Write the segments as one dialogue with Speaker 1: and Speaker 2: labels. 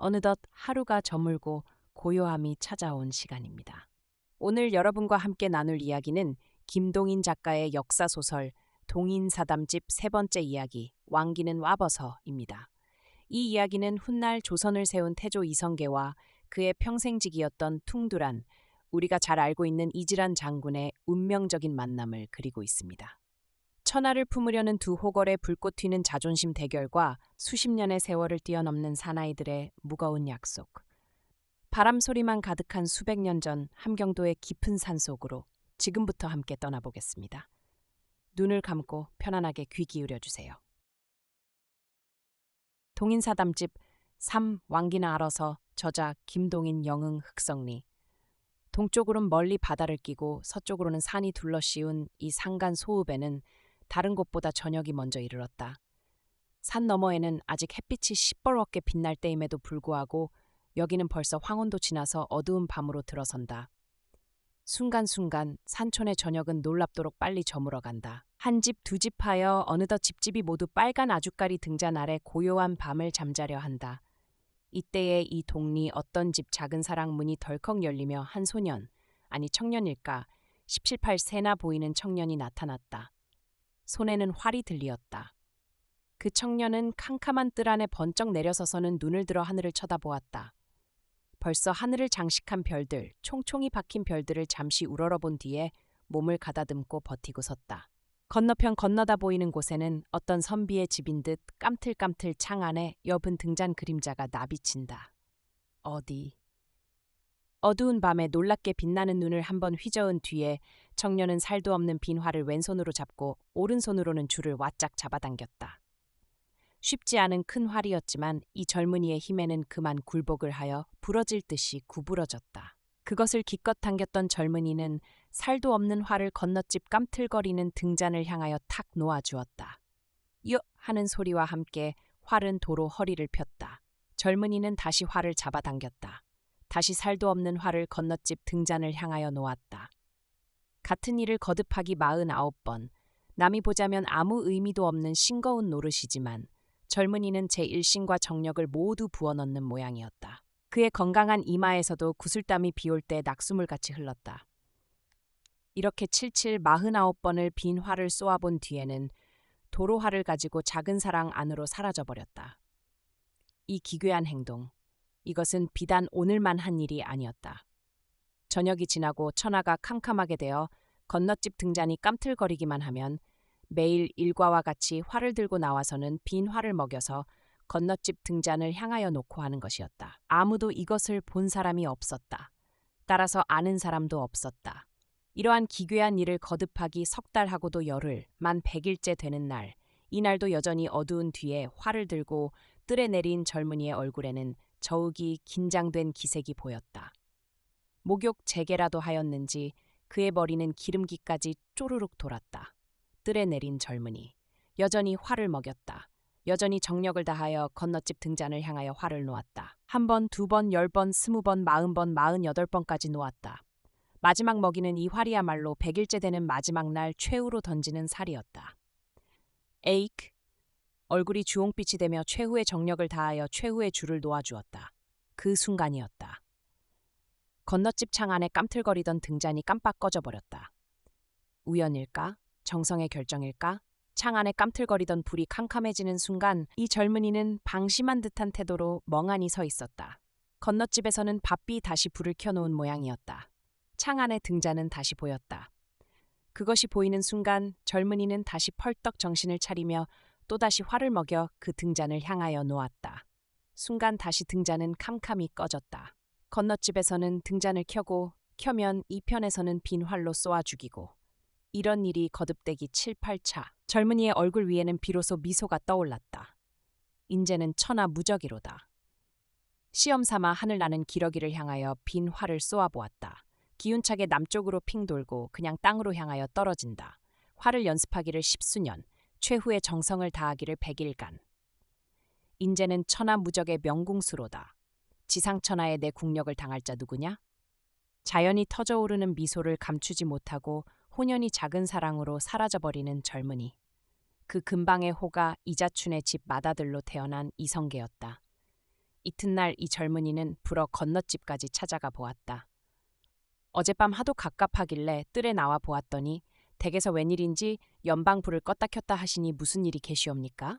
Speaker 1: 어느덧 하루가 저물고 고요함이 찾아온 시간입니다. 오늘 여러분과 함께 나눌 이야기는 김동인 작가의 역사소설 동인사담집 세 번째 이야기 왕기는 와버서입니다. 이 이야기는 훗날 조선을 세운 태조 이성계와 그의 평생직이었던 퉁두란, 우리가 잘 알고 있는 이질한 장군의 운명적인 만남을 그리고 있습니다. 천하를 품으려는 두 호걸의 불꽃 튀는 자존심 대결과 수십 년의 세월을 뛰어넘는 사나이들의 무거운 약속. 바람 소리만 가득한 수백 년 전 함경도의 깊은 산속으로 지금부터 함께 떠나보겠습니다. 눈을 감고 편안하게 귀 기울여 주세요. 동인사담집 3 왕기나 알아서 저자 김동인 영흥 흑성리. 동쪽으로는 멀리 바다를 끼고 서쪽으로는 산이 둘러씌운 이 산간 소읍에는 다른 곳보다 저녁이 먼저 이르렀다. 산 너머에는 아직 햇빛이 시뻘겋게 빛날 때임에도 불구하고 여기는 벌써 황혼도 지나서 어두운 밤으로 들어선다. 순간순간 산촌의 저녁은 놀랍도록 빨리 저물어간다. 한 집 두 집 하여 어느덧 집집이 모두 빨간 아주까리 등잔 아래 고요한 밤을 잠자려 한다. 이때에 이 동리 어떤 집 작은 사랑 문이 덜컥 열리며 한 소년, 아니 청년일까, 17, 18세나 보이는 청년이 나타났다. 손에는 활이 들리었다. 그 청년은 캄캄한 뜰 안에 번쩍 내려서서는 눈을 들어 하늘을 쳐다보았다. 벌써 하늘을 장식한 별들, 총총이 박힌 별들을 잠시 우러러본 뒤에 몸을 가다듬고 버티고 섰다. 건너편 건너다 보이는 곳에는 어떤 선비의 집인 듯 깜틀깜틀 창 안에 여분 등잔 그림자가 나비친다. 어디? 어두운 밤에 놀랍게 빛나는 눈을 한번 휘저은 뒤에 청년은 살도 없는 빈 활을 왼손으로 잡고 오른손으로는 줄을 와짝 잡아당겼다. 쉽지 않은 큰 활이었지만 이 젊은이의 힘에는 그만 굴복을 하여 부러질 듯이 구부러졌다. 그것을 기껏 당겼던 젊은이는 살도 없는 활을 건너집 깜틀거리는 등잔을 향하여 탁 놓아주었다. 요! 하는 소리와 함께 활은 도로 허리를 폈다. 젊은이는 다시 활을 잡아당겼다. 다시 살도 없는 활을 건너집 등잔을 향하여 놓았다. 같은 일을 거듭하기 49번. 남이 보자면 아무 의미도 없는 싱거운 노릇이지만 젊은이는 제1신과 정력을 모두 부어넣는 모양이었다. 그의 건강한 이마에서도 구슬땀이 비올 때 낙수물같이 흘렀다. 이렇게 칠칠 49번을 빈 활을 쏘아본 뒤에는 도로활을 가지고 작은 사랑 안으로 사라져버렸다. 이 기괴한 행동, 이것은 비단 오늘만 한 일이 아니었다. 저녁이 지나고 천하가 캄캄하게 되어 건너집 등잔이 깜틀거리기만 하면 매일 일과와 같이 활을 들고 나와서는 빈 활을 먹여서 건너집 등잔을 향하여 놓고 하는 것이었다. 아무도 이것을 본 사람이 없었다. 따라서 아는 사람도 없었다. 이러한 기괴한 일을 거듭하기 석 달하고도 열흘, 만 100일째 되는 날, 이날도 여전히 어두운 뒤에 활을 들고 뜰에 내린 젊은이의 얼굴에는 저욱이 긴장된 기색이 보였다. 목욕 재개라도 하였는지 그의 머리는 기름기까지 쪼르륵 돌았다. 뜰에 내린 젊은이, 여전히 활을 먹였다. 여전히 정력을 다하여 건너집 등잔을 향하여 활을 놓았다. 한 번, 두 번, 10번, 20번, 40번, 48번까지 놓았다. 마지막 먹이는 이 활이야말로 100일째 되는 마지막 날 최후로 던지는 살이었다. 에이크! 얼굴이 주홍빛이 되며 최후의 정력을 다하여 최후의 줄을 놓아주었다. 그 순간이었다. 건너집 창 안에 깜틀거리던 등잔이 깜빡 꺼져버렸다. 우연일까? 정성의 결정일까? 창 안에 깜틀거리던 불이 캄캄해지는 순간 이 젊은이는 방심한 듯한 태도로 멍하니 서 있었다. 건너집에서는 바삐 다시 불을 켜놓은 모양이었다. 창 안의 등잔은 다시 보였다. 그것이 보이는 순간 젊은이는 다시 펄떡 정신을 차리며 또다시 활을 먹여 그 등잔을 향하여 놓았다. 순간 다시 등잔은 캄캄히 꺼졌다. 건너집에서는 등잔을 켜면 이편에서는 빈 활로 쏘아 죽이고 이런 일이 거듭되기 7, 8차. 젊은이의 얼굴 위에는 비로소 미소가 떠올랐다. 인제는 천하무적이로다. 시험 삼아 하늘 나는 기러기를 향하여 빈 활을 쏘아보았다. 기운차게 남쪽으로 핑 돌고 그냥 땅으로 향하여 떨어진다. 활을 연습하기를 10수년, 최후의 정성을 다하기를 100일간. 인제는 천하무적의 명궁수로다. 지상천하에 내 국력을 당할 자 누구냐? 자연이 터져오르는 미소를 감추지 못하고 혼연히 작은 사랑으로 사라져버리는 젊은이. 그 근방의 호가 이자춘의 집 맏아들로 태어난 이성계였다. 이튿날 이 젊은이는 불어 건너집까지 찾아가 보았다. 어젯밤 하도 갑갑하길래 뜰에 나와 보았더니 댁에서 웬일인지 연방 불을 껐다 켰다 하시니 무슨 일이 계시옵니까?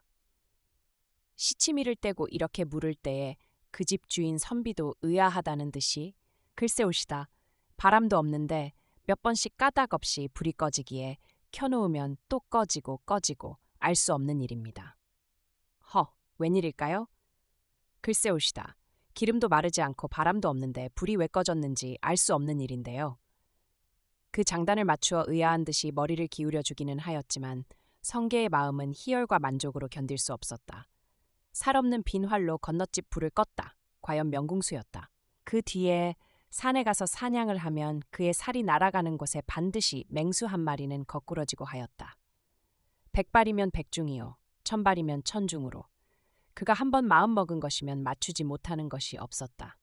Speaker 1: 시치미를 떼고 이렇게 물을 때에 그 집 주인 선비도 의아하다는 듯이 글쎄올시다. 바람도 없는데 몇 번씩 까닭 없이 불이 꺼지기에 켜놓으면 또 꺼지고 알 수 없는 일입니다. 웬일일까요? 글쎄올시다. 기름도 마르지 않고 바람도 없는데 불이 왜 꺼졌는지 알 수 없는 일인데요. 그 장단을 맞추어 의아한 듯이 머리를 기울여 주기는 하였지만 성계의 마음은 희열과 만족으로 견딜 수 없었다. 살 없는 빈 활로 건너집 불을 껐다. 과연 명궁수였다. 그 뒤에 산에 가서 사냥을 하면 그의 살이 날아가는 곳에 반드시 맹수 한 마리는 거꾸러지고 하였다. 100발이면 백중이요, 1000발이면 천중으로. 그가 한번 마음 먹은 것이면 맞추지 못하는 것이 없었다.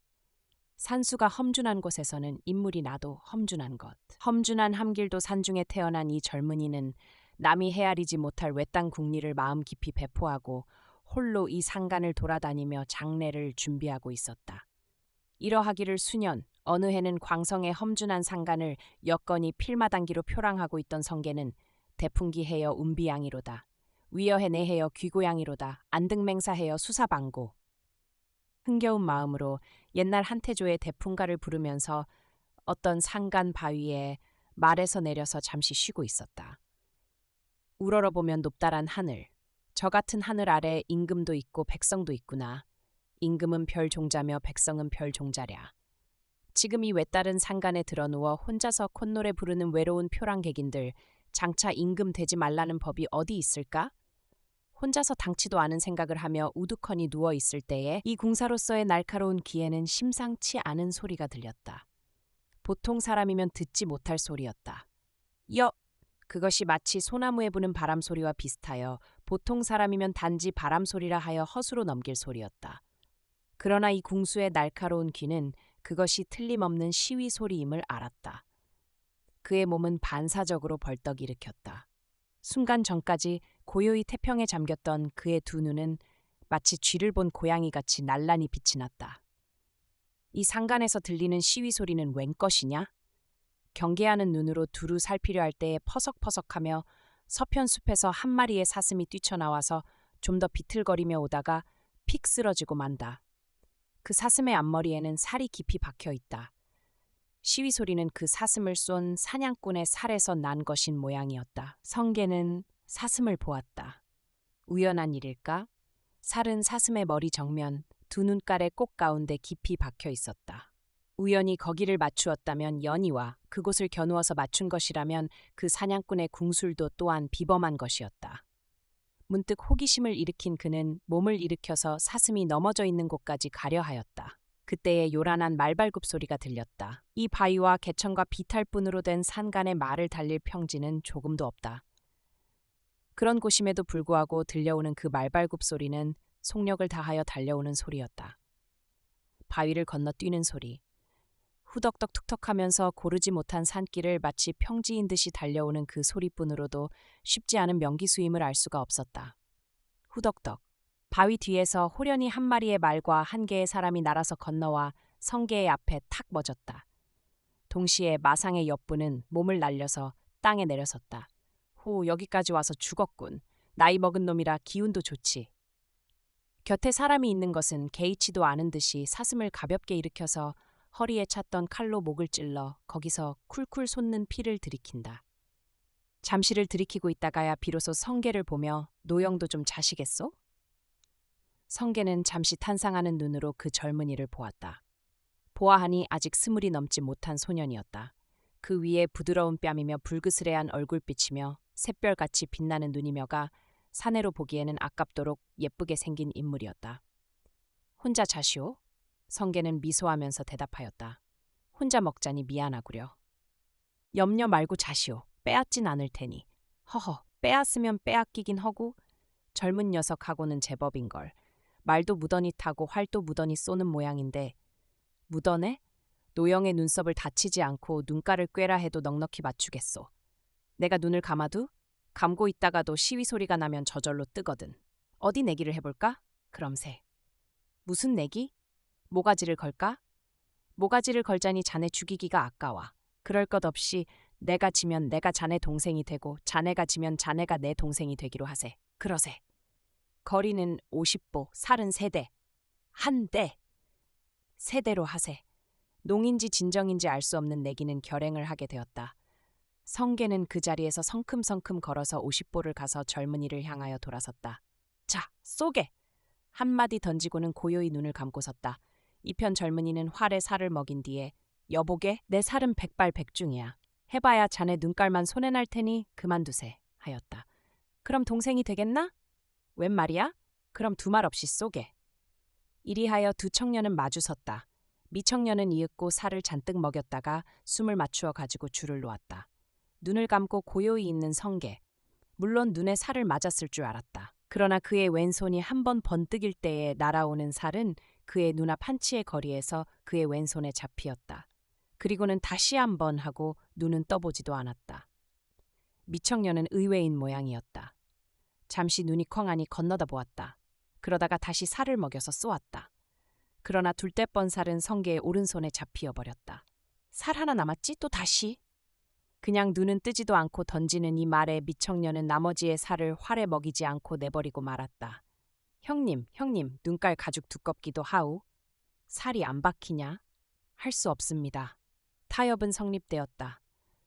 Speaker 1: 산수가 험준한 곳에서는 인물이 나도 험준한 것. 험준한 함길도 산중에 태어난 이 젊은이는 남이 헤아리지 못할 외딴 국리를 마음 깊이 배포하고 홀로 이 상간을 돌아다니며 장례를 준비하고 있었다. 이러하기를 수년, 어느 해는 광성의 험준한 상간을 여건이 필마단기로 표랑하고 있던 성계는 대풍기 해여 운비양이로다. 위여해 내해여 귀고양이로다. 안등맹사해여 수사방고. 흥겨운 마음으로 옛날 한태조의 대풍가를 부르면서 어떤 상간 바위에 말에서 내려서 잠시 쉬고 있었다. 우러러보면 높다란 하늘. 저 같은 하늘 아래 임금도 있고 백성도 있구나. 임금은 별 종자며 백성은 별 종자랴. 지금 이 외따른 상간에 들어누워 혼자서 콧노래 부르는 외로운 표랑객인들, 장차 임금 되지 말라는 법이 어디 있을까? 혼자서 당치도 않은 생각을 하며 우두커니 누워 있을 때에 이 궁사로서의 날카로운 귀에는 심상치 않은 소리가 들렸다. 보통 사람이면 듣지 못할 소리였다. 그것이 마치 소나무에 부는 바람 소리와 비슷하여 보통 사람이면 단지 바람 소리라 하여 허수로 넘길 소리였다. 그러나 이 궁수의 날카로운 귀는 그것이 틀림없는 시위 소리임을 알았다. 그의 몸은 반사적으로 벌떡 일으켰다. 순간 전까지 고요히 태평에 잠겼던 그의 두 눈은 마치 쥐를 본 고양이같이 날란히 빛이 났다. 이 상간에서 들리는 시위 소리는 웬 것이냐? 경계하는 눈으로 두루 살피려 할 때에 퍼석퍼석하며 서편 숲에서 한 마리의 사슴이 뛰쳐나와서 좀 더 비틀거리며 오다가 픽 쓰러지고 만다. 그 사슴의 앞머리에는 살이 깊이 박혀 있다. 시위 소리는 그 사슴을 쏜 사냥꾼의 살에서 난 것인 모양이었다. 성계는 사슴을 보았다. 우연한 일일까? 살은 사슴의 머리 정면 두 눈깔의 꼭 가운데 깊이 박혀 있었다. 우연히 거기를 맞추었다면 연이와 그곳을 겨누어서 맞춘 것이라면 그 사냥꾼의 궁술도 또한 비범한 것이었다. 문득 호기심을 일으킨 그는 몸을 일으켜서 사슴이 넘어져 있는 곳까지 가려 하였다. 그때에 요란한 말발굽 소리가 들렸다. 이 바위와 개천과 비탈뿐으로 된 산간의 말을 달릴 평지는 조금도 없다. 그런 곳임에도 불구하고 들려오는 그 말발굽 소리는 속력을 다하여 달려오는 소리였다. 바위를 건너 뛰는 소리. 후덕덕 툭덕하면서 고르지 못한 산길을 마치 평지인 듯이 달려오는 그 소리뿐으로도 쉽지 않은 명기수임을 알 수가 없었다. 후덕덕. 바위 뒤에서 호련히 한 마리의 말과 한 개의 사람이 날아서 건너와 성계의 앞에 탁 멎었다. 동시에 마상의 옆부는 몸을 날려서 땅에 내려섰다. 여기까지 와서 죽었군. 나이 먹은 놈이라 기운도 좋지. 곁에 사람이 있는 것은 개의치도 않은 듯이 사슴을 가볍게 일으켜서 허리에 찼던 칼로 목을 찔러 거기서 쿨쿨 솟는 피를 들이킨다. 잠시를 들이키고 있다가야 비로소 성계를 보며 노영도 좀 자시겠소? 성계는 잠시 탄상하는 눈으로 그 젊은이를 보았다. 보아하니 아직 20이 넘지 못한 소년이었다. 그 위에 부드러운 뺨이며 불그스레한 얼굴빛이며 샛별같이 빛나는 눈이며가 사내로 보기에는 아깝도록 예쁘게 생긴 인물이었다. 혼자 자시오? 성계는 미소하면서 대답하였다. 혼자 먹자니 미안하구려. 염려 말고 자시오. 빼앗진 않을 테니. 빼앗으면 빼앗기긴 허구 젊은 녀석하고는 제법인걸. 말도 무던히 타고 활도 무던히 쏘는 모양인데 무던해? 노영의 눈썹을 다치지 않고 눈가를 꿰라 해도 넉넉히 맞추겠소. 내가 눈을 감아도? 감고 있다가도 시위 소리가 나면 저절로 뜨거든. 어디 내기를 해볼까? 그럼세. 무슨 내기? 모가지를 걸까? 모가지를 걸자니 자네 죽이기가 아까워. 그럴 것 없이 내가 지면 내가 자네 동생이 되고 자네가 지면 자네가 내 동생이 되기로 하세. 그러세. 거리는 50보, 살은 3대. 한 대. 3대로 하세. 농인지 진정인지 알 수 없는 내기는 결행을 하게 되었다. 성계는 그 자리에서 성큼성큼 걸어서 50보를 가서 젊은이를 향하여 돌아섰다. 자, 쏘게! 한마디 던지고는 고요히 눈을 감고 섰다. 이편 젊은이는 활에 살을 먹인 뒤에 여보게 내 살은 백발백중이야. 해봐야 자네 눈깔만 손에 날 테니 그만두세 하였다. 그럼 동생이 되겠나? 웬 말이야? 그럼 두 말 없이 쏘게. 이리하여 두 청년은 마주 섰다. 미청년은 이윽고 살을 잔뜩 먹였다가 숨을 맞추어 가지고 줄을 놓았다. 눈을 감고 고요히 있는 성계. 물론 눈에 살을 맞았을 줄 알았다. 그러나 그의 왼손이 한 번 번뜩일 때에 날아오는 살은 그의 눈앞 한치의 거리에서 그의 왼손에 잡히었다. 그리고는 다시 한 번 하고 눈은 떠보지도 않았다. 미청년은 의외인 모양이었다. 잠시 눈이 쾅하니 건너다 보았다. 그러다가 다시 살을 먹여서 쏘았다. 그러나 둘째 번 살은 성계의 오른손에 잡히어 버렸다. 살 하나 남았지? 또 다시? 그냥 눈은 뜨지도 않고 던지는 이 말에 미청년은 나머지의 살을 활에 먹이지 않고 내버리고 말았다. 형님, 눈깔 가죽 두껍기도 하오. 살이 안 박히냐? 할 수 없습니다. 타협은 성립되었다.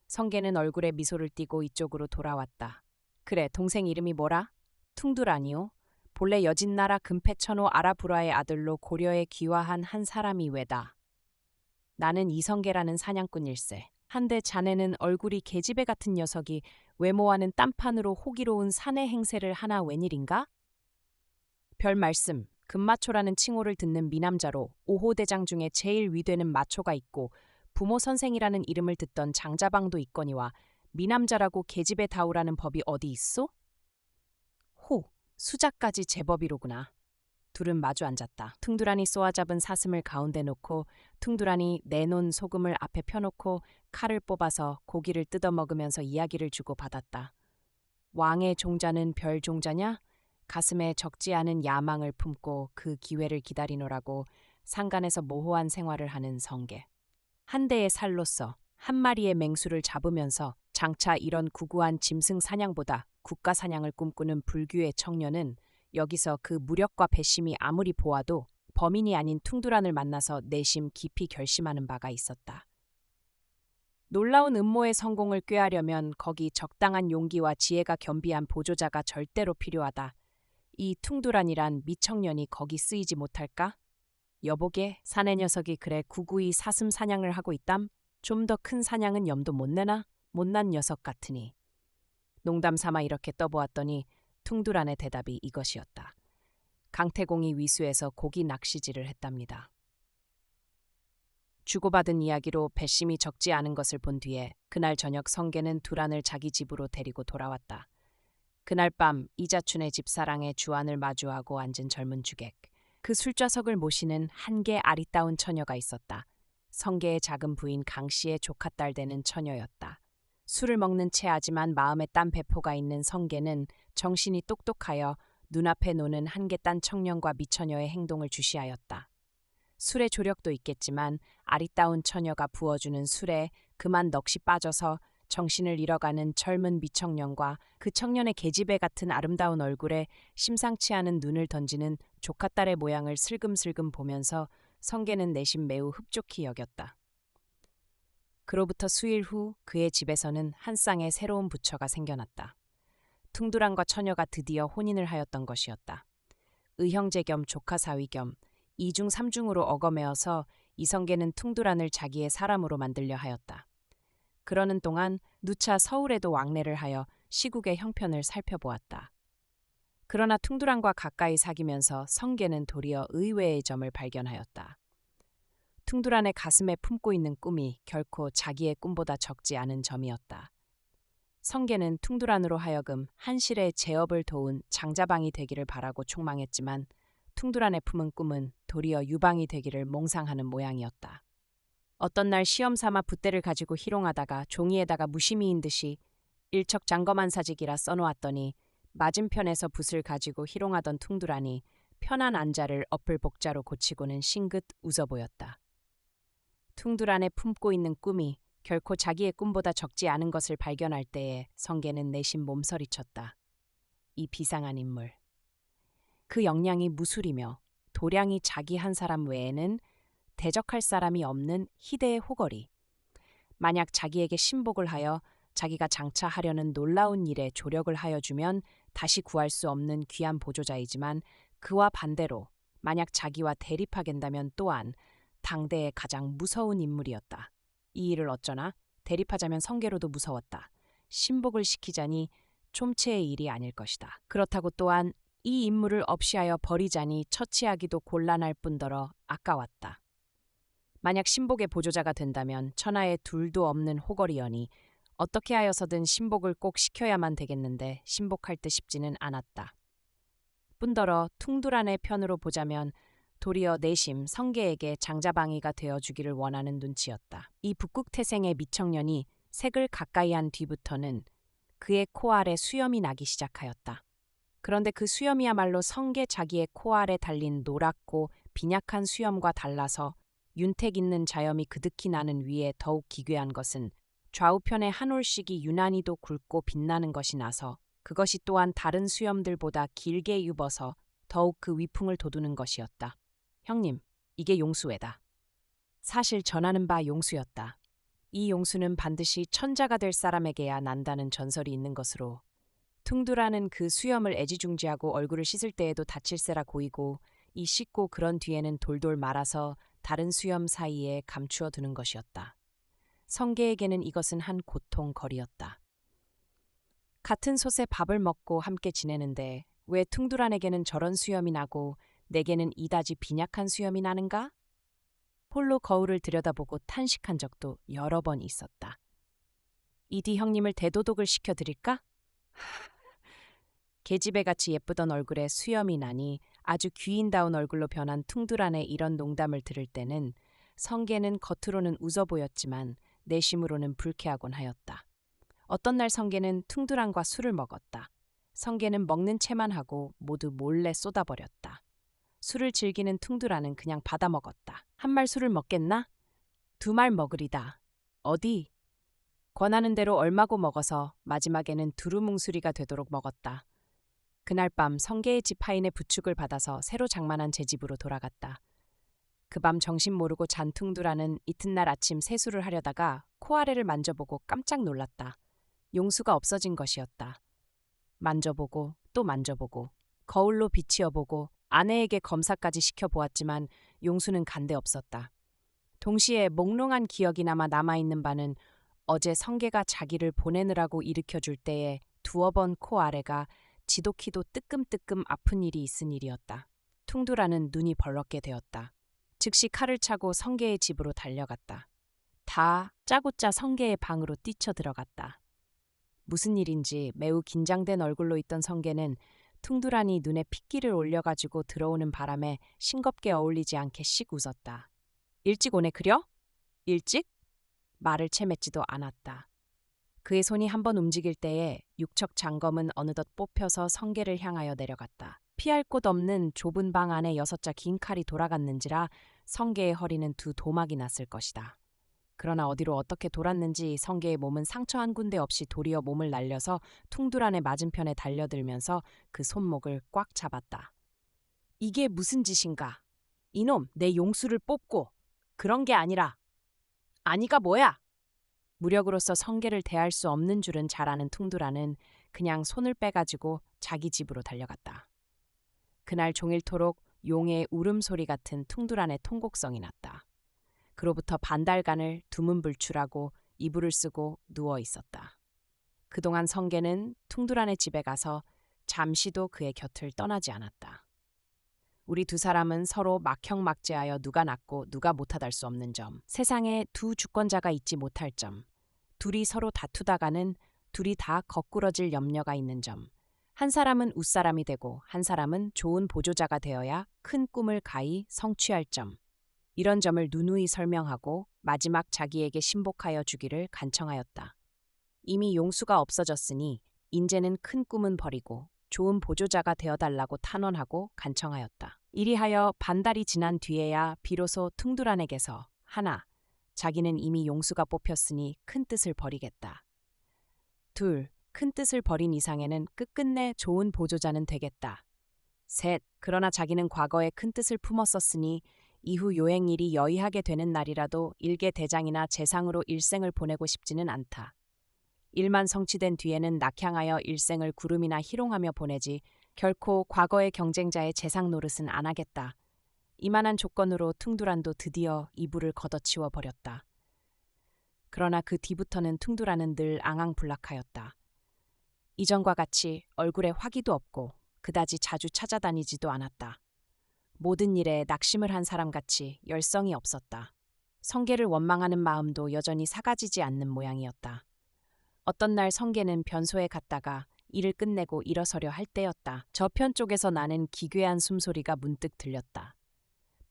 Speaker 1: 성계는 얼굴에 미소를 띠고 이쪽으로 돌아왔다. 그래, 동생 이름이 뭐라? 퉁두라니요. 본래 여진나라 금패천호 아라부라의 아들로 고려에 귀화한 한 사람이 왜다. 나는 이성계라는 사냥꾼일세. 한데 자네는 얼굴이 계집애 같은 녀석이 외모와는 딴판으로 호기로운 사내 행세를 하나 웬일인가? 별 말씀, 금마초라는 칭호를 듣는 미남자로 5호 대장 중에 제일 위되는 마초가 있고 부모 선생이라는 이름을 듣던 장자방도 있거니와 미남자라고 계집애 다우라는 법이 어디 있소? 호, 수작까지 제법이로구나. 둘은 마주 앉았다. 퉁두란이 쏘아잡은 사슴을 가운데 놓고 퉁두란이 내놓은 소금을 앞에 펴놓고 칼을 뽑아서 고기를 뜯어먹으면서 이야기를 주고받았다. 왕의 종자는 별 종자냐? 가슴에 적지 않은 야망을 품고 그 기회를 기다리노라고 상간에서 모호한 생활을 하는 성계. 한 대의 살로서 한 마리의 맹수를 잡으면서 장차 이런 구구한 짐승 사냥보다 국가 사냥을 꿈꾸는 불규의 청년은 여기서 그 무력과 배심이 아무리 보아도 범인이 아닌 퉁두란을 만나서 내심 깊이 결심하는 바가 있었다. 놀라운 음모의 성공을 꾀하려면 거기 적당한 용기와 지혜가 겸비한 보조자가 절대로 필요하다. 이 퉁두란이란 미청년이 거기 쓰이지 못할까? 여보게, 사내 녀석이 그래 구구이 사슴 사냥을 하고 있담? 좀 더 큰 사냥은 염도 못 내나? 못난 녀석 같으니. 농담 삼아 이렇게 떠보았더니 퉁두란의 대답이 이것이었다. 강태공이 위수에서 고기 낚시질을 했답니다. 주고받은 이야기로 배심이 적지 않은 것을 본 뒤에 그날 저녁 성계는 두란을 자기 집으로 데리고 돌아왔다. 그날 밤 이자춘의 집사랑의 주안을 마주하고 앉은 젊은 주객. 그 술좌석을 모시는 한계 아리따운 처녀가 있었다. 성계의 작은 부인 강씨의 조카딸 되는 처녀였다. 술을 먹는 체하지만 마음에 딴 배포가 있는 성계는 정신이 똑똑하여 눈앞에 노는 한계 딴 청년과 미처녀의 행동을 주시하였다. 술의 조력도 있겠지만 아리따운 처녀가 부어주는 술에 그만 넋이 빠져서 정신을 잃어가는 젊은 미청년과 그 청년의 계집애 같은 아름다운 얼굴에 심상치 않은 눈을 던지는 조카딸의 모양을 슬금슬금 보면서 성계는 내심 매우 흡족히 여겼다. 그로부터 수일 후 그의 집에서는 한 쌍의 새로운 부처가 생겨났다. 퉁두란과 처녀가 드디어 혼인을 하였던 것이었다. 의형제 겸 조카 사위 겸 이중 삼중으로 어거매어서 이성계는 퉁두란을 자기의 사람으로 만들려 하였다. 그러는 동안 누차 서울에도 왕래를 하여 시국의 형편을 살펴보았다. 그러나 퉁두란과 가까이 사귀면서 성계는 도리어 의외의 점을 발견하였다. 퉁두란의 가슴에 품고 있는 꿈이 결코 자기의 꿈보다 적지 않은 점이었다. 성계는 퉁두란으로 하여금 한실의 제업을 도운 장자방이 되기를 바라고 촉망했지만 퉁두란의 품은 꿈은 도리어 유방이 되기를 몽상하는 모양이었다. 어떤 날 시험 삼아 붓대를 가지고 희롱하다가 종이에다가 무심히인 듯이 일척 장검한 사직이라 써놓았더니 맞은편에서 붓을 가지고 희롱하던 퉁두란이 편한 안자를 어플복자로 고치고는 싱긋 웃어 보였다. 퉁두란에 품고 있는 꿈이 결코 자기의 꿈보다 적지 않은 것을 발견할 때에 성계는 내심 몸서리쳤다. 이 비상한 인물. 그 역량이 무술이며 도량이 자기 한 사람 외에는 대적할 사람이 없는 희대의 호걸이. 만약 자기에게 신복을 하여 자기가 장차 하려는 놀라운 일에 조력을 하여 주면 다시 구할 수 없는 귀한 보조자이지만 그와 반대로 만약 자기와 대립하겠다면 또한 당대의 가장 무서운 인물이었다. 이 일을 어쩌나 대립하자면 성계로도 무서웠다. 신복을 시키자니 촘체의 일이 아닐 것이다. 그렇다고 또한 이 인물을 없이하여 버리자니 처치하기도 곤란할 뿐더러 아까웠다. 만약 신복의 보조자가 된다면 천하에 둘도 없는 호걸이여니 어떻게 하여서든 신복을 꼭 시켜야만 되겠는데 신복할 듯 싶지는 않았다. 뿐더러 퉁두란의 편으로 보자면 도리어 내심 성계에게 장자방이가 되어주기를 원하는 눈치였다. 이 북극태생의 미청년이 색을 가까이 한 뒤부터는 그의 코알에 수염이 나기 시작하였다. 그런데 그 수염이야말로 성계 자기의 코알에 달린 노랗고 빈약한 수염과 달라서 윤택 있는 자염이 그득히 나는 위에 더욱 기괴한 것은 좌우편의 한 올씩이 유난히도 굵고 빛나는 것이 나서 그것이 또한 다른 수염들보다 길게 유버서 더욱 그 위풍을 돋우는 것이었다. 형님, 이게 용수회다. 사실 전하는 바 용수였다. 이 용수는 반드시 천자가 될 사람에게야 난다는 전설이 있는 것으로 퉁두라는 그 수염을 애지중지하고 얼굴을 씻을 때에도 다칠세라 고이고 이 씻고 그런 뒤에는 돌돌 말아서 다른 수염 사이에 감추어 두는 것이었다. 성계에게는 이것은 한 고통거리였다. 같은 솥에 밥을 먹고 함께 지내는데 왜 퉁두란에게는 저런 수염이 나고 내게는 이다지 빈약한 수염이 나는가? 홀로 거울을 들여다보고 탄식한 적도 여러 번 있었다. 이디 형님을 대도독을 시켜드릴까? 계집애같이 예쁘던 얼굴에 수염이 나니 아주 귀인다운 얼굴로 변한 퉁두란의 이런 농담을 들을 때는 성계는 겉으로는 웃어 보였지만 내심으로는 불쾌하곤 하였다. 어떤 날 성계는 퉁두란과 술을 먹었다. 성계는 먹는 채만 하고 모두 몰래 쏟아버렸다. 술을 즐기는 퉁두란은 그냥 받아 먹었다. 한 말 술을 먹겠나? 두 말 먹으리다. 어디? 권하는 대로 얼마고 먹어서 마지막에는 두루뭉술이가 되도록 먹었다. 그날 밤 성계의 집 하인의 부축을 받아서 새로 장만한 제 집으로 돌아갔다. 그 밤 정신 모르고 잔 퉁두란은 이튿날 아침 세수를 하려다가 코아래를 만져보고 깜짝 놀랐다. 용수가 없어진 것이었다. 만져보고 또 만져보고 거울로 비치어보고 아내에게 검사까지 시켜보았지만 용수는 간데 없었다. 동시에 몽롱한 기억이나마 남아있는 바는 어제 성계가 자기를 보내느라고 일으켜줄 때에 두어 번 코아래가 지독히도 뜨끔뜨끔 아픈 일이 있은 일이었다. 퉁두라는 눈이 벌겋게 되었다. 즉시 칼을 차고 성계의 집으로 달려갔다. 다 짜고짜 성계의 방으로 뛰쳐 들어갔다. 무슨 일인지 매우 긴장된 얼굴로 있던 성계는 퉁두란이 눈에 핏기를 올려가지고 들어오는 바람에 싱겁게 어울리지 않게 씩 웃었다. 일찍 오네 그려? 일찍? 말을 채 맺지도 않았다. 그의 손이 한번 움직일 때에 육척 장검은 어느덧 뽑혀서 성계를 향하여 내려갔다. 피할 곳 없는 좁은 방 안에 6자 긴 칼이 돌아갔는지라 성계의 허리는 두 도막이 났을 것이다. 그러나 어디로 어떻게 돌았는지 성계의 몸은 상처 한 군데 없이 도리어 몸을 날려서 퉁두란의 맞은편에 달려들면서 그 손목을 꽉 잡았다. 이게 무슨 짓인가? 이놈 내 용수를 뽑고 그런 게 아니라 아니가 뭐야? 무력으로서 성계를 대할 수 없는 줄은 잘 아는 퉁두란은 그냥 손을 빼가지고 자기 집으로 달려갔다. 그날 종일토록 용의 울음소리 같은 퉁두란의 통곡성이 났다. 그로부터 반달간을 두문불출하고 이불을 쓰고 누워 있었다. 그동안 성계는 퉁두란의 집에 가서 잠시도 그의 곁을 떠나지 않았다. 우리 두 사람은 서로 막형막제하여 누가 낫고 누가 못하달 수 없는 점, 세상에 두 주권자가 있지 못할 점, 둘이 서로 다투다가는 둘이 다 거꾸러질 염려가 있는 점, 한 사람은 웃사람이 되고 한 사람은 좋은 보조자가 되어야 큰 꿈을 가히 성취할 점, 이런 점을 누누이 설명하고 마지막 자기에게 신복하여 주기를 간청하였다. 이미 용수가 없어졌으니 인제는 큰 꿈은 버리고 좋은 보조자가 되어달라고 탄원하고 간청하였다. 이리하여 반달이 지난 뒤에야 비로소 퉁두란에게서 하나, 자기는 이미 용수가 뽑혔으니 큰 뜻을 버리겠다. 둘, 큰 뜻을 버린 이상에는 끝끝내 좋은 보조자는 되겠다. 셋, 그러나 자기는 과거에 큰 뜻을 품었었으니 이후 요행일이 여의하게 되는 날이라도 일개대장이나 재상으로 일생을 보내고 싶지는 않다. 일만 성취된 뒤에는 낙향하여 일생을 구름이나 희롱하며 보내지 결코 과거의 경쟁자의 재상 노릇은 안 하겠다. 이만한 조건으로 퉁두란도 드디어 이불을 걷어치워 버렸다. 그러나 그 뒤부터는 퉁두란은 늘 앙앙불락하였다. 이전과 같이 얼굴에 화기도 없고 그다지 자주 찾아다니지도 않았다. 모든 일에 낙심을 한 사람같이 열성이 없었다. 성계를 원망하는 마음도 여전히 사가지지 않는 모양이었다. 어떤 날 성계는 변소에 갔다가 일을 끝내고 일어서려 할 때였다. 저편 쪽에서 나는 기괴한 숨소리가 문득 들렸다.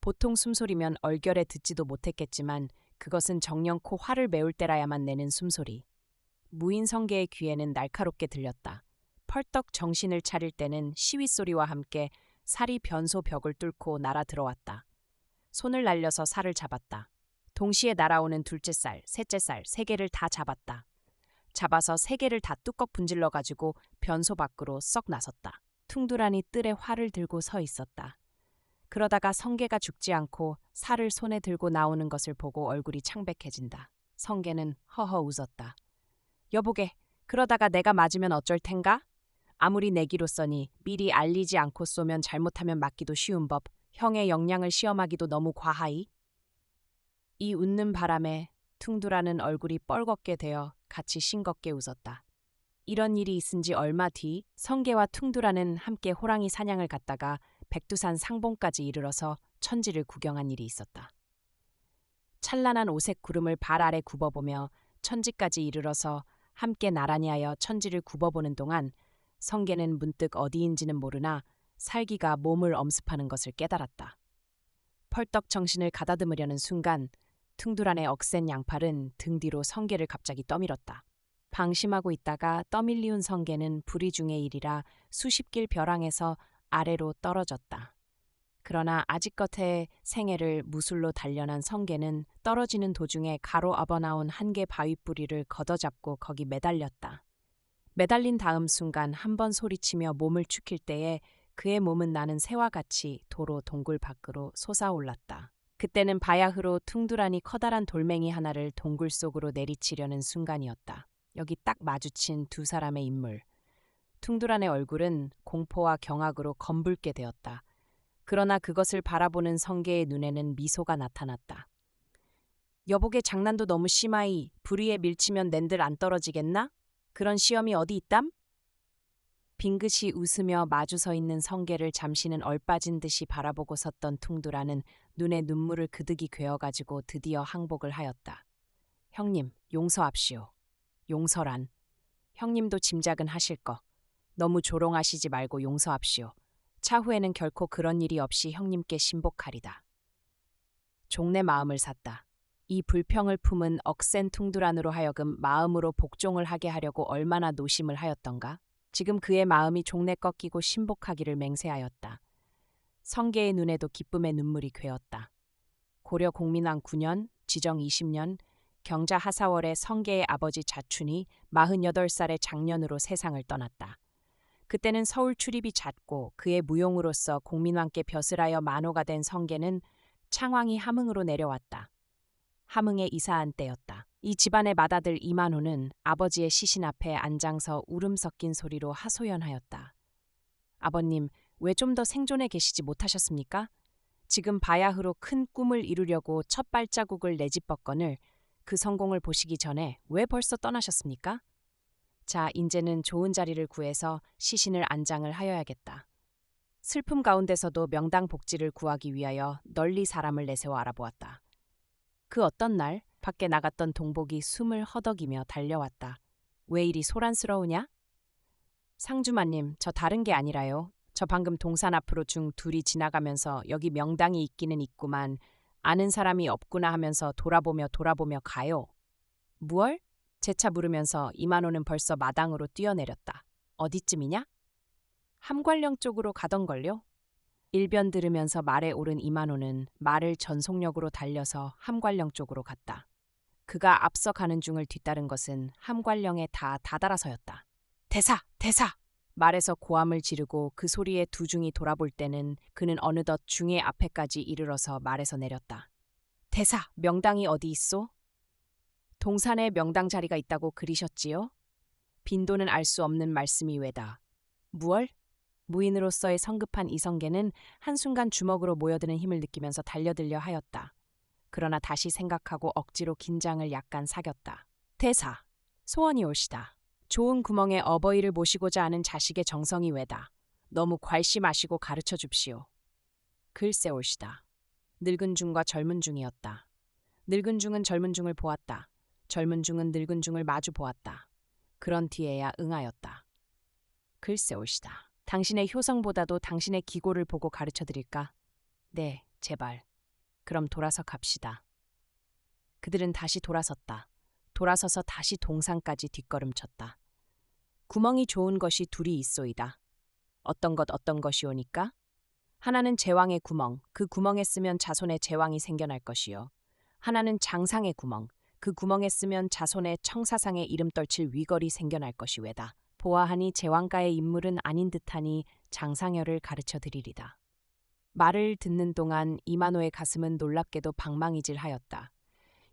Speaker 1: 보통 숨소리면 얼결에 듣지도 못했겠지만 그것은 정령코 화를 메울 때라야만 내는 숨소리. 무인 성계의 귀에는 날카롭게 들렸다. 펄떡 정신을 차릴 때는 시윗소리와 함께 살이 변소 벽을 뚫고 날아 들어왔다. 손을 날려서 살을 잡았다. 동시에 날아오는 둘째 쌀, 셋째 쌀, 세 개를 다 잡았다. 잡아서 세 개를 다 뚜껑 분질러가지고 변소 밖으로 썩 나섰다. 퉁두란이 뜰에 활을 들고 서 있었다. 그러다가 성계가 죽지 않고 살을 손에 들고 나오는 것을 보고 얼굴이 창백해진다. 성계는 허허 웃었다. 여보게, 그러다가 내가 맞으면 어쩔 텐가? 아무리 내기로써니 미리 알리지 않고 쏘면 잘못하면 맞기도 쉬운 법, 형의 역량을 시험하기도 너무 과하이. 이 웃는 바람에 퉁두라는 얼굴이 뻘겋게 되어 같이 싱겁게 웃었다. 이런 일이 있은 지 얼마 뒤 성계와 퉁두라는 함께 호랑이 사냥을 갔다가 백두산 상봉까지 이르러서 천지를 구경한 일이 있었다. 찬란한 오색 구름을 발 아래 굽어보며 천지까지 이르러서 함께 나란히 하여 천지를 굽어보는 동안 성계는 문득 어디인지는 모르나 살기가 몸을 엄습하는 것을 깨달았다. 펄떡 정신을 가다듬으려는 순간 퉁두란의 억센 양팔은 등 뒤로 성계를 갑자기 떠밀었다. 방심하고 있다가 떠밀리운 성계는 불의 중의 일이라 수십 길 벼랑에서 아래로 떨어졌다. 그러나 아직껏의 생애를 무술로 단련한 성계는 떨어지는 도중에 가로 업어나온 한 개 바윗뿌리를 걷어잡고 거기 매달렸다. 매달린 다음 순간 한 번 소리치며 몸을 축힐 때에 그의 몸은 나는 새와 같이 도로 동굴 밖으로 솟아올랐다. 그때는 바야흐로 퉁두란이 커다란 돌멩이 하나를 동굴 속으로 내리치려는 순간이었다. 여기 딱 마주친 두 사람의 인물. 퉁두란의 얼굴은 공포와 경악으로 검붉게 되었다. 그러나 그것을 바라보는 성계의 눈에는 미소가 나타났다. 여보게 장난도 너무 심하이. 불의에 밀치면 낸들 안 떨어지겠나? 그런 시험이 어디 있담? 빙긋이 웃으며 마주 서 있는 성계를 잠시는 얼빠진 듯이 바라보고 섰던 퉁두라는 눈에 눈물을 그득이 괴어가지고 드디어 항복을 하였다. 형님, 용서합시오. 용서란. 형님도 짐작은 하실 거. 너무 조롱하시지 말고 용서합시오. 차후에는 결코 그런 일이 없이 형님께 신복하리다. 종내 마음을 샀다. 이 불평을 품은 억센 퉁두란으로 하여금 마음으로 복종을 하게 하려고 얼마나 노심을 하였던가. 지금 그의 마음이 종내 꺾이고 신복하기를 맹세하였다. 성계의 눈에도 기쁨의 눈물이 괴었다. 고려 공민왕 9년, 지정 20년, 경자 하사월에 성계의 아버지 자춘이 48살의 장년으로 세상을 떠났다. 그때는 서울 출입이 잦고 그의 무용으로서 공민왕께 벼슬하여 만호가 된 성계는 창왕이 함흥으로 내려왔다. 함흥에 이사한 때였다. 이 집안의 맏아들 이만호는 아버지의 시신 앞에 앉아서 울음 섞인 소리로 하소연하였다. 아버님, 왜 좀 더 생존해 계시지 못하셨습니까? 지금 바야흐로 큰 꿈을 이루려고 첫 발자국을 내짚었거늘 그 성공을 보시기 전에 왜 벌써 떠나셨습니까? 자, 인제는 좋은 자리를 구해서 시신을 안장을 하여야겠다. 슬픔 가운데서도 명당 복지를 구하기 위하여 널리 사람을 내세워 알아보았다. 그 어떤 날 밖에 나갔던 동복이 숨을 허덕이며 달려왔다. 왜 이리 소란스러우냐? 상주마님, 저 다른 게 아니라요. 저 방금 동산 앞으로 중 둘이 지나가면서 여기 명당이 있기는 있구만 아는 사람이 없구나 하면서 돌아보며 가요. 무얼? 재차 물으면서 이만호는 벌써 마당으로 뛰어내렸다. 어디쯤이냐? 함관령 쪽으로 가던걸요? 일변 들으면서 말에 오른 이만호는 말을 전속력으로 달려서 함관령 쪽으로 갔다. 그가 앞서 가는 중을 뒤따른 것은 함관령에 다 다다라서였다. 대사! 대사! 말에서 고함을 지르고 그 소리에 두 중이 돌아볼 때는 그는 어느덧 중의 앞에까지 이르러서 말에서 내렸다. 대사! 명당이 어디 있소? 동산에 명당 자리가 있다고 그리셨지요? 빈도는 알 수 없는 말씀이 왜다. 무얼? 무인으로서의 성급한 이성계는 한순간 주먹으로 모여드는 힘을 느끼면서 달려들려 하였다. 그러나 다시 생각하고 억지로 긴장을 약간 사겼다. 대사, 소원이 옳시다. 좋은 구멍에 어버이를 모시고자 하는 자식의 정성이 왜다. 너무 괄시마시고 가르쳐 줍시오. 글쎄 옳시다. 늙은 중과 젊은 중이었다. 늙은 중은 젊은 중을 보았다. 젊은 중은 늙은 중을 마주 보았다. 그런 뒤에야 응하였다. 글쎄 옳시다. 당신의 효성보다도 당신의 기고를 보고 가르쳐 드릴까? 네, 제발. 그럼 돌아서 갑시다. 그들은 다시 돌아섰다. 돌아서서 다시 동산까지 뒷걸음쳤다. 구멍이 좋은 것이 둘이 있소이다. 어떤 것이오니까? 하나는 제왕의 구멍, 그 구멍에 쓰면 자손의 제왕이 생겨날 것이요. 하나는 장상의 구멍, 그 구멍에 쓰면 자손의 청사상에 이름 떨칠 위걸이 생겨날 것이외다. 보아하니 제왕가의 인물은 아닌 듯하니 장상여를 가르쳐 드리리다. 말을 듣는 동안 이만호의 가슴은 놀랍게도 방망이질하였다.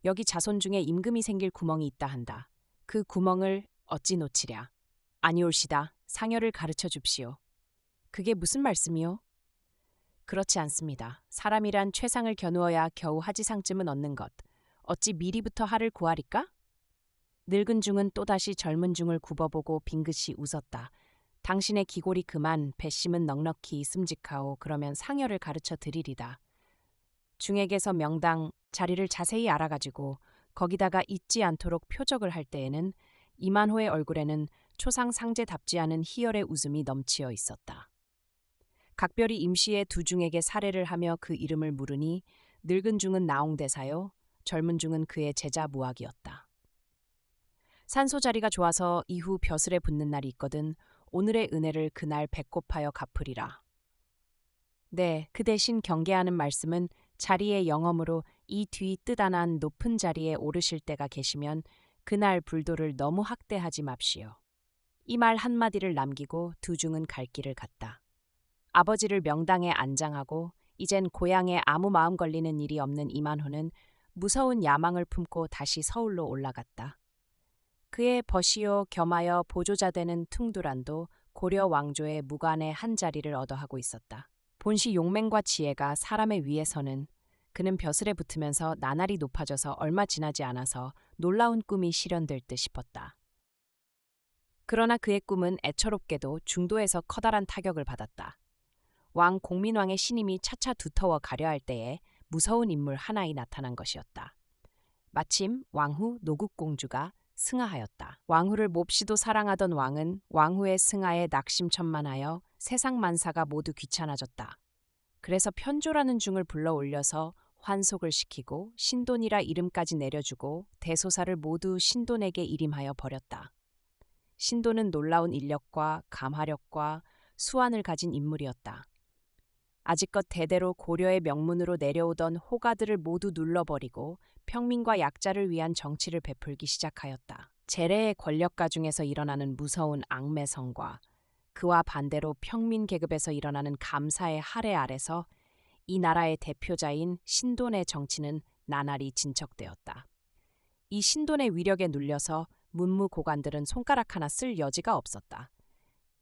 Speaker 1: 여기 자손 중에 임금이 생길 구멍이 있다 한다. 그 구멍을 어찌 놓치랴. 아니올시다. 상여를 가르쳐 줍시오. 그게 무슨 말씀이요? 그렇지 않습니다. 사람이란 최상을 겨누어야 겨우 하지상쯤은 얻는 것. 어찌 미리부터 하를 구하리까? 늙은 중은 또다시 젊은 중을 굽어보고 빙긋이 웃었다. 당신의 기골이 그만 배심은 넉넉히 있음직하오. 그러면 상여를 가르쳐 드리리다. 중에게서 명당 자리를 자세히 알아가지고 거기다가 잊지 않도록 표적을 할 때에는 이만호의 얼굴에는 초상 상제답지 않은 희열의 웃음이 넘치어 있었다. 각별히 임시의 두 중에게 사례를 하며 그 이름을 물으니 늙은 중은 나옹대사요, 젊은 중은 그의 제자 무학이었다. 산소 자리가 좋아서 이후 벼슬에 붙는 날이 있거든 오늘의 은혜를 그날 배꼽하여 갚으리라. 네, 그 대신 경계하는 말씀은 자리의 영험으로 이 뒤 뜨단한 높은 자리에 오르실 때가 계시면 그날 불도를 너무 학대하지 맙시오. 이 말 한마디를 남기고 두 중은 갈 길을 갔다. 아버지를 명당에 안장하고 이젠 고향에 아무 마음 걸리는 일이 없는 이만호는 무서운 야망을 품고 다시 서울로 올라갔다. 그의 버시요 겸하여 보조자 되는 퉁두란도 고려 왕조의 무관의 한 자리를 얻어하고 있었다. 본시 용맹과 지혜가 사람의 위에 서는 그는 벼슬에 붙으면서 나날이 높아져서 얼마 지나지 않아서 놀라운 꿈이 실현될 듯 싶었다. 그러나 그의 꿈은 애처롭게도 중도에서 커다란 타격을 받았다. 왕 공민왕의 신임이 차차 두터워 가려 할 때에 무서운 인물 하나이 나타난 것이었다. 마침 왕후 노국공주가 승하하였다. 왕후를 몹시도 사랑하던 왕은 왕후의 승하에 낙심천만하여 세상 만사가 모두 귀찮아졌다. 그래서 편조라는 중을 불러 올려서 환속을 시키고 신돈이라 이름까지 내려주고 대소사를 모두 신돈에게 일임하여 버렸다. 신돈은 놀라운 인력과 감화력과 수완을 가진 인물이었다. 아직껏 대대로 고려의 명문으로 내려오던 호가들을 모두 눌러버리고 평민과 약자를 위한 정치를 베풀기 시작하였다. 재래의 권력가 중에서 일어나는 무서운 악매성과 그와 반대로 평민 계급에서 일어나는 감사의 할애 아래서 이 나라의 대표자인 신돈의 정치는 나날이 진척되었다. 이 신돈의 위력에 눌려서 문무고관들은 손가락 하나 쓸 여지가 없었다.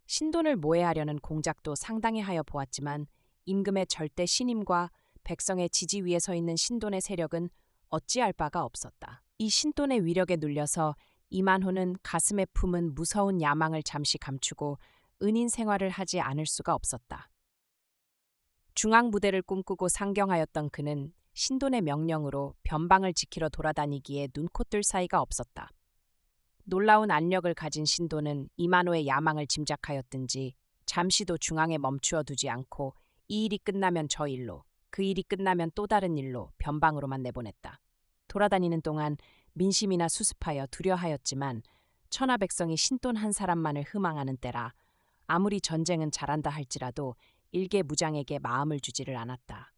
Speaker 1: 신돈을 모해하려는 공작도 상당히 하여 보았지만 임금의 절대 신임과 백성의 지지 위에 서 있는 신돈의 세력은 어찌할 바가 없었다. 이 신돈의 위력에 눌려서 이만호는 가슴에 품은 무서운 야망을 잠시 감추고 은인 생활을 하지 않을 수가 없었다. 중앙부대를 꿈꾸고 상경하였던 그는 신돈의 명령으로 변방을 지키러 돌아다니기에 눈코뜰 사이가 없었다. 놀라운 안력을 가진 신돈은 이만호의 야망을 짐작하였든지 잠시도 중앙에 멈추어 두지 않고 이 일이 끝나면 저 일로, 그 일이 끝나면 또 다른 일로 변방으로만 내보냈다. 돌아다니는 동안 민심이나 수습하여 두려하였지만 천하 백성이 신돈 한 사람만을 희망하는 때라 아무리 전쟁은 잘한다 할지라도 일개 무장에게 마음을 주지를 않았다.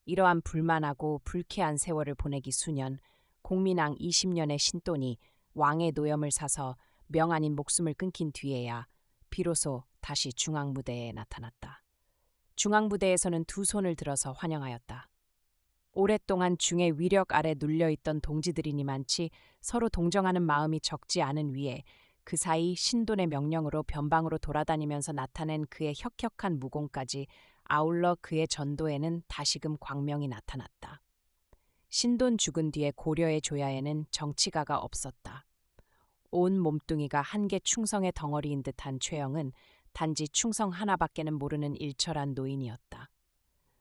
Speaker 1: 이러한 불만하고 불쾌한 세월을 보내기 수년, 공민왕 20년의 신돈이 왕의 노염을 사서 명 아닌 목숨을 끊긴 뒤에야 비로소 다시 중앙무대에 나타났다. 중앙부대에서는 두 손을 들어서 환영하였다. 오랫동안 중의 위력 아래 눌려있던 동지들이니만치 서로 동정하는 마음이 적지 않은 위에 그 사이 신돈의 명령으로 변방으로 돌아다니면서 나타낸 그의 혁혁한 무공까지 아울러 그의 전도에는 다시금 광명이 나타났다. 신돈 죽은 뒤에 고려의 조야에는 정치가가 없었다. 온 몸뚱이가 한개 충성의 덩어리인 듯한 최영은 단지 충성 하나밖에는 모르는 일철한 노인이었다.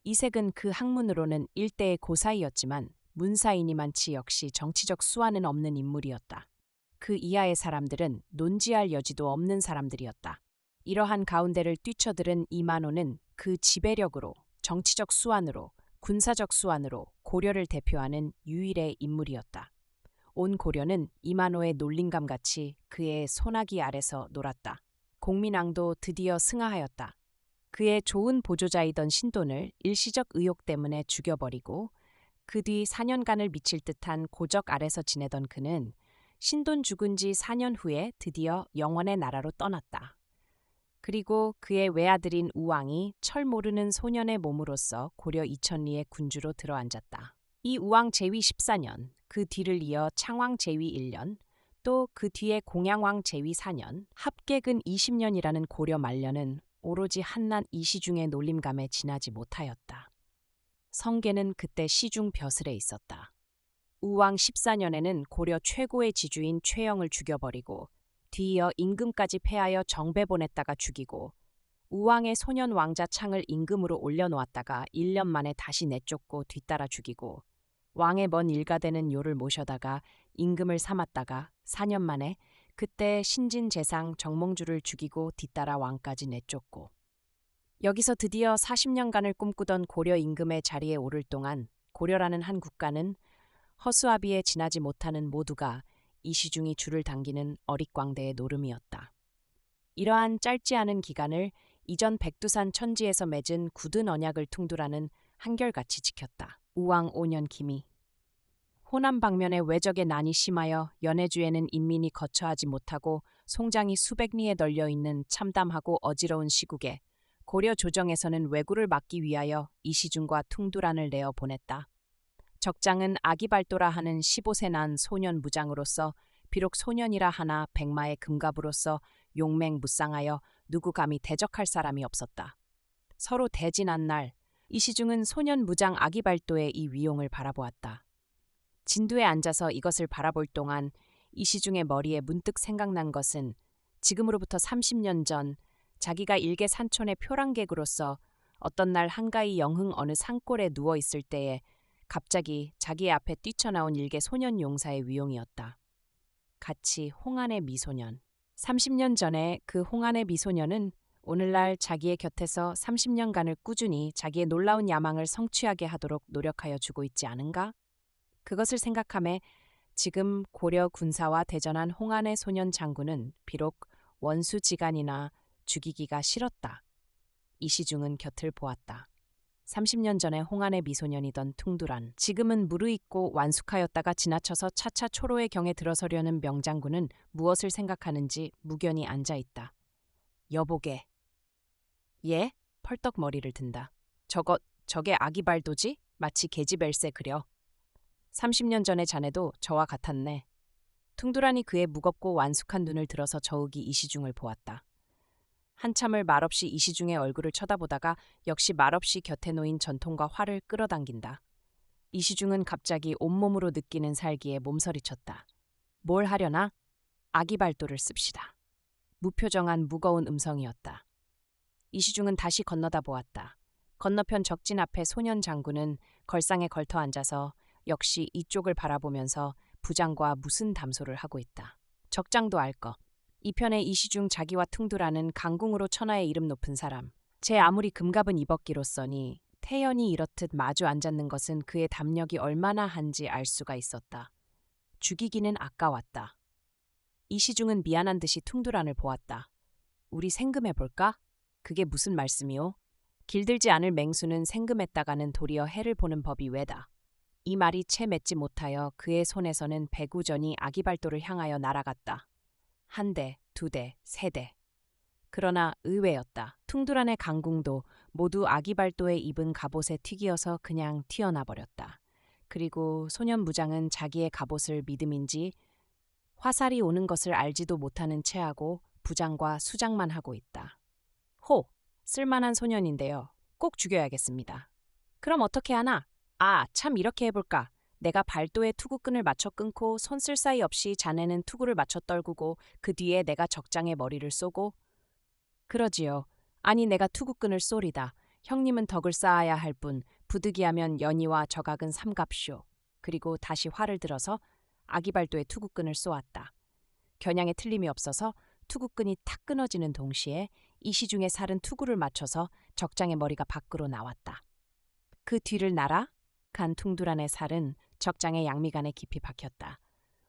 Speaker 1: 이색은 그 학문으로는 일대의 고사이였지만 문사이니만치 역시 정치적 수완은 없는 인물이었다. 그 이하의 사람들은 논지할 여지도 없는 사람들이었다. 이러한 가운데를 뛰쳐들은 이만호는 그 지배력으로, 정치적 수완으로, 군사적 수완으로 고려를 대표하는 유일의 인물이었다. 온 고려는 이만호의 놀림감같이 그의 소나기 아래서 놀았다. 공민왕도 드디어 승하하였다. 그의 좋은 보조자이던 신돈을 일시적 의욕 때문에 죽여버리고 그 뒤 4년간을 미칠 듯한 고적 아래서 지내던 그는 신돈 죽은 지 4년 후에 드디어 영원의 나라로 떠났다. 그리고 그의 외아들인 우왕이 철 모르는 소년의 몸으로써 고려 이천리의 군주로 들어앉았다. 이 우왕 제위 14년, 그 뒤를 이어 창왕 제위 1년, 또 그 뒤에 공양왕 제위 4년, 합계근 20년이라는 고려 말년은 오로지 한낱 이시중의 놀림감에 지나지 못하였다. 성계는 그때 시중 벼슬에 있었다. 우왕 14년에는 고려 최고의 지주인 최영을 죽여버리고 뒤이어 임금까지 패하여 정배 보냈다가 죽이고 우왕의 소년 왕자 창을 임금으로 올려놓았다가 1년 만에 다시 내쫓고 뒤따라 죽이고 왕의 먼 일가되는 요를 모셔다가 임금을 삼았다가 4년 만에 그때 신진 재상 정몽주를 죽이고 뒤따라 왕까지 내쫓고 여기서 드디어 40년간을 꿈꾸던 고려 임금의 자리에 오를 동안 고려라는 한 국가는 허수아비에 지나지 못하는 모두가 이시중이 줄을 당기는 어릿광대의 노름이었다. 이러한 짧지 않은 기간을 이전 백두산 천지에서 맺은 굳은 언약을 퉁두라는 한결같이 지켰다. 우왕 5년 기미 호남 방면에 왜적의 난이 심하여 연해주에는 인민이 거처하지 못하고 송장이 수백 리에 널려있는 참담하고 어지러운 시국에 고려 조정에서는 왜구를 막기 위하여 이시중과 퉁두란을 내어 보냈다. 적장은 아기발도라 하는 15세 난 소년 무장으로서 비록 소년이라 하나 백마의 금갑으로서 용맹무쌍하여 누구 감히 대적할 사람이 없었다. 서로 대진한 날 이시중은 소년 무장 아기발도의 이 위용을 바라보았다. 진두에 앉아서 이것을 바라볼 동안 이시중의 머리에 문득 생각난 것은 지금으로부터 30년 전 자기가 일개 산촌의 표랑객으로서 어떤 날 한가히 영흥 어느 산골에 누워 있을 때에 갑자기 자기의 앞에 뛰쳐나온 일개 소년 용사의 위용이었다. 같이 홍안의 미소년. 30년 전에 그 홍안의 미소년은 오늘날 자기의 곁에서 30년간을 꾸준히 자기의 놀라운 야망을 성취하게 하도록 노력하여 주고 있지 않은가? 그것을 생각하며 지금 고려 군사와 대전한 홍안의 소년 장군은 비록 원수지간이나 죽이기가 싫었다. 이시중은 곁을 보았다. 30년 전에 홍안의 미소년이던 퉁두란, 지금은 무르익고 완숙하였다가 지나쳐서 차차 초로의 경에 들어서려는 명장군은 무엇을 생각하는지 무견히 앉아있다. 여보게. 예? 펄떡 머리를 든다. 저게 아기발도지? 마치 계집엘세 그려. 30년 전의 자네도 저와 같았네. 퉁두란이 그의 무겁고 완숙한 눈을 들어서 저으기 이시중을 보았다. 한참을 말없이 이시중의 얼굴을 쳐다보다가 역시 말없이 곁에 놓인 전통과 활을 끌어당긴다. 이시중은 갑자기 온몸으로 느끼는 살기에 몸서리쳤다. 뭘 하려나? 아기발도를 씁시다. 무표정한 무거운 음성이었다. 이시중은 다시 건너다 보았다. 건너편 적진 앞에 소년 장군은 걸상에 걸터 앉아서 역시 이쪽을 바라보면서 부장과 무슨 담소를 하고 있다. 적장도 알 것. 이편에 이시중 자기와 퉁두라는 강궁으로 천하의 이름 높은 사람. 제 아무리 금갑은 입었기로써니 태연이 이렇듯 마주 앉았는 것은 그의 담력이 얼마나 한지 알 수가 있었다. 죽이기는 아까웠다. 이시중은 미안한 듯이 퉁두란을 보았다. 우리 생금해볼까? 그게 무슨 말씀이오? 길들지 않을 맹수는 생금했다가는 도리어 해를 보는 법이 왜다. 이 말이 채 맺지 못하여 그의 손에서는 배구전이 아기발도를 향하여 날아갔다. 한 대, 두 대, 세 대. 그러나 의외였다. 퉁두란의 강궁도 모두 아기발도에 입은 갑옷에 튀기어서 그냥 튀어나버렸다. 그리고 소년 무장은 자기의 갑옷을 믿음인지 화살이 오는 것을 알지도 못하는 채하고 부장과 수장만 하고 있다. 호! 쓸만한 소년인데요. 꼭 죽여야겠습니다. 그럼 어떻게 하나? 아, 참 이렇게 해볼까? 내가 발도에 투구끈을 맞춰 끊고 손 쓸 사이 없이 자네는 투구를 맞춰 떨구고 그 뒤에 내가 적장에 머리를 쏘고 그러지요. 아니 내가 투구끈을 쏘리다. 형님은 덕을 쌓아야 할 뿐 부득이하면 연희와 적악은 삼갑쇼. 그리고 다시 활을 들어서 아기발도에 투구끈을 쏘았다. 겨냥에 틀림이 없어서 투구끈이 탁 끊어지는 동시에 이시중의 살은 투구를 맞춰서 적장의 머리가 밖으로 나왔다. 그 뒤를 날아 간 퉁두란의 살은 적장의 양미간에 깊이 박혔다.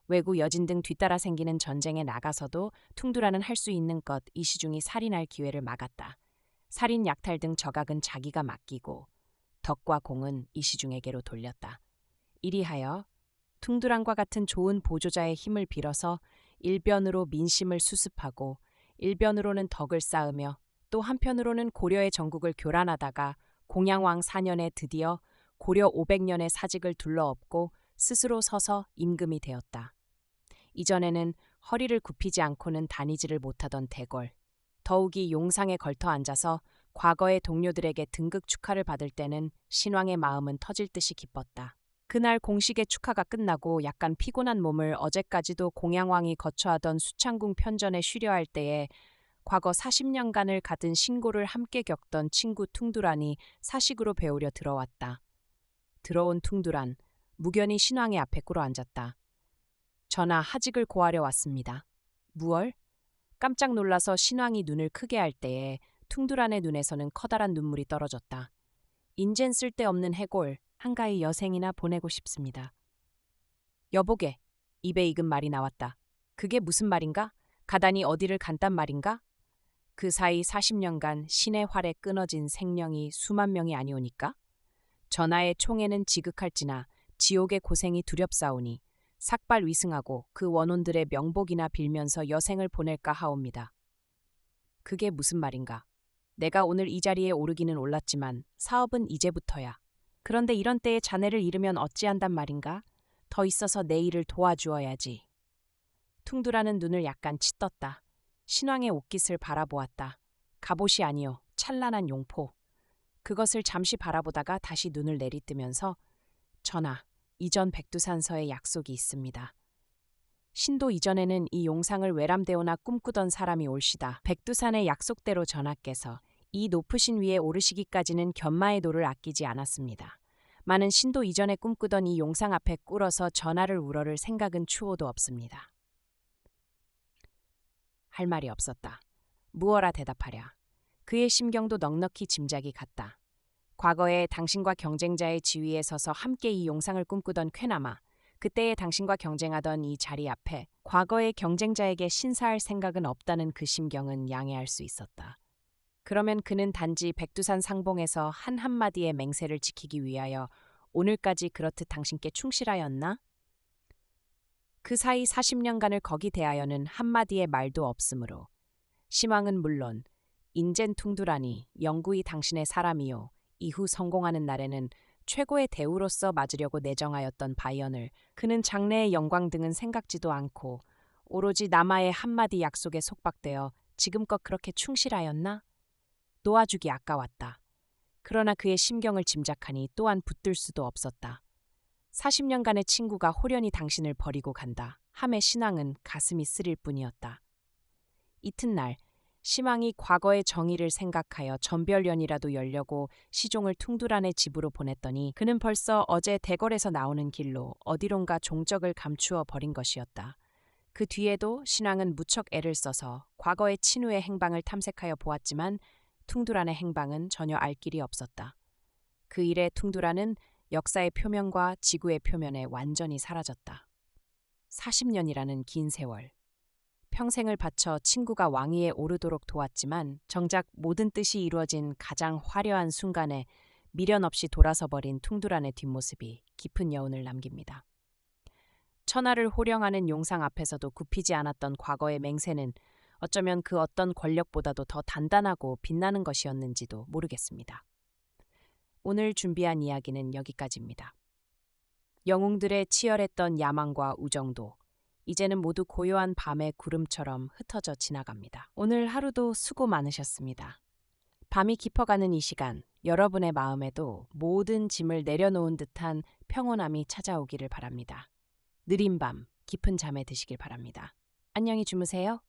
Speaker 1: 외구 여진 등 뒤따라 생기는 전쟁에 나가서도 퉁두란은 할 수 있는 것 이시중이 살인할 기회를 막았다. 살인 약탈 등 적악은 자기가 맡기고 덕과 공은 이시중에게로 돌렸다. 이리하여 퉁두란과 같은 좋은 보조자의 힘을 빌어서 일변으로 민심을 수습하고 일변으로는 덕을 쌓으며 또 한편으로는 고려의 전국을 교란하다가 공양왕 4년에 드디어 고려 500년의 사직을 둘러엎고 스스로 서서 임금이 되었다. 이전에는 허리를 굽히지 않고는 다니지를 못하던 대궐. 더욱이 용상에 걸터 앉아서 과거의 동료들에게 등극 축하를 받을 때는 신왕의 마음은 터질 듯이 기뻤다. 그날 공식의 축하가 끝나고 약간 피곤한 몸을 어제까지도 공양왕이 거처하던 수창궁 편전에 쉬려 할 때에 과거 40년간을 같은 신고를 함께 겪던 친구 퉁두란이 사식으로 배우려 들어왔다. 들어온 퉁두란, 무견히 신왕의 앞에 꿇어 앉았다. 전하 하직을 고하려 왔습니다. 무얼? 깜짝 놀라서 신왕이 눈을 크게 할 때에 퉁두란의 눈에서는 커다란 눈물이 떨어졌다. 인젠 쓸데없는 해골, 한가히 여생이나 보내고 싶습니다. 여보게, 입에 익은 말이 나왔다. 그게 무슨 말인가? 가다니 어디를 간단 말인가? 그 사이 40년간 신의 활에 끊어진 생명이 수만 명이 아니오니까? 전하의 총에는 지극할지나 지옥의 고생이 두렵사오니 삭발 위승하고 그 원혼들의 명복이나 빌면서 여생을 보낼까 하옵니다. 그게 무슨 말인가? 내가 오늘 이 자리에 오르기는 올랐지만 사업은 이제부터야. 그런데 이런 때에 자네를 잃으면 어찌한단 말인가? 더 있어서 내 일을 도와주어야지. 퉁두라는 눈을 약간 치떴다. 신왕의 옷깃을 바라보았다. 갑옷이 아니요, 찬란한 용포. 그것을 잠시 바라보다가 다시 눈을 내리뜨면서 전하, 이전 백두산서에 약속이 있습니다. 신도 이전에는 이 용상을 외람되오나 꿈꾸던 사람이 올시다. 백두산의 약속대로 전하께서 이 높으신 위에 오르시기까지는 견마의 도를 아끼지 않았습니다. 많은 신도 이전에 꿈꾸던 이 용상 앞에 꿇어서 전하를 우러를 생각은 추호도 없습니다. 할 말이 없었다. 무어라 대답하랴. 그의 심경도 넉넉히 짐작이 갔다. 과거에 당신과 경쟁자의 지위에 서서 함께 이 용상을 꿈꾸던 쾌나마, 그때의 당신과 경쟁하던 이 자리 앞에 과거의 경쟁자에게 신사할 생각은 없다는 그 심경은 양해할 수 있었다. 그러면 그는 단지 백두산 상봉에서 한 한마디의 맹세를 지키기 위하여 오늘까지 그렇듯 당신께 충실하였나? 그 사이 40년간을 거기 대하여는 한마디의 말도 없으므로 심왕은 물론 인젠 퉁두라니 영구히 당신의 사람이요 이후 성공하는 날에는 최고의 대우로서 맞으려고 내정하였던 바이언을 그는 장래의 영광 등은 생각지도 않고 오로지 남아의 한마디 약속에 속박되어 지금껏 그렇게 충실하였나? 놓아주기 아까웠다. 그러나 그의 심경을 짐작하니 또한 붙들 수도 없었다. 40년간의 친구가 홀연히 당신을 버리고 간다. 함의 신앙은 가슴이 쓰릴 뿐이었다. 이튿날 심왕이 과거의 정의를 생각하여 전별연이라도 열려고 시종을 퉁두란의 집으로 보냈더니 그는 벌써 어제 대궐에서 나오는 길로 어디론가 종적을 감추어 버린 것이었다. 그 뒤에도 신왕은 무척 애를 써서 과거의 친후의 행방을 탐색하여 보았지만 퉁두란의 행방은 전혀 알 길이 없었다. 그 일에 퉁두란은 역사의 표면과 지구의 표면에 완전히 사라졌다. 40년이라는 긴 세월. 평생을 바쳐 친구가 왕위에 오르도록 도왔지만 정작 모든 뜻이 이루어진 가장 화려한 순간에 미련 없이 돌아서 버린 퉁두란의 뒷모습이 깊은 여운을 남깁니다. 천하를 호령하는 용상 앞에서도 굽히지 않았던 과거의 맹세는 어쩌면 그 어떤 권력보다도 더 단단하고 빛나는 것이었는지도 모르겠습니다. 오늘 준비한 이야기는 여기까지입니다. 영웅들의 치열했던 야망과 우정도 이제는 모두 고요한 밤의 구름처럼 흩어져 지나갑니다. 오늘 하루도 수고 많으셨습니다. 밤이 깊어가는 이 시간, 여러분의 마음에도 모든 짐을 내려놓은 듯한 평온함이 찾아오기를 바랍니다. 느린 밤, 깊은 잠에 드시길 바랍니다. 안녕히 주무세요.